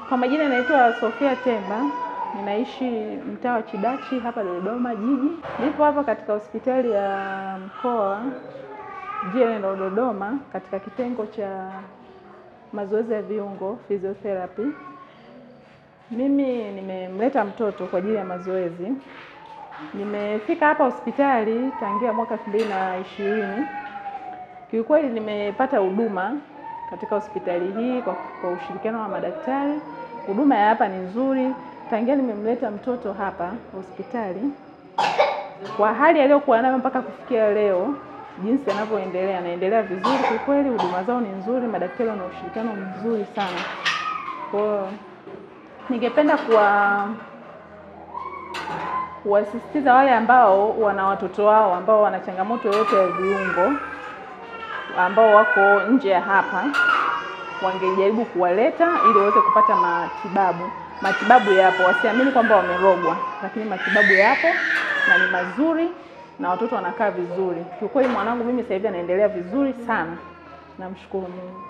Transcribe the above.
Kwa majina naitwa Sofia Temba, ninaishi mtaa wa Chidachi hapa Dodoma jiji. Nipo hapa katika hospitali ya mkoa General Dodoma katika kitengo cha mazoezi ya viungo physiotherapy. Mimi nimemleta mtoto kwa ajili ya mazoezi. Nimefika hapa hospitali tangia mwaka 2020. Kiukweli nimepata huduma katika hospitali hii kwa ushirikiano wa madaktari. Huduma ya hapa ni nzuri. Tangia nimemleta mtoto hapa hospitali, kwa hali aliyokuwa nayo mpaka kufikia leo, jinsi anavyoendelea, anaendelea vizuri kwa kweli. Huduma zao ni nzuri, madaktari wana ushirikiano mzuri sana. Kwa ningependa kuwasisitiza wale ambao wana watoto wao ambao wana changamoto yoyote ya viungo, ambao wako nje ya hapa, wangejaribu kuwaleta ili waweze kupata matibabu. Matibabu yapo, wasiamini kwamba wamerogwa, lakini matibabu yapo na ni mazuri na watoto wanakaa vizuri. Kwa kweli mwanangu mimi sasa hivi anaendelea vizuri sana. Namshukuru Mungu.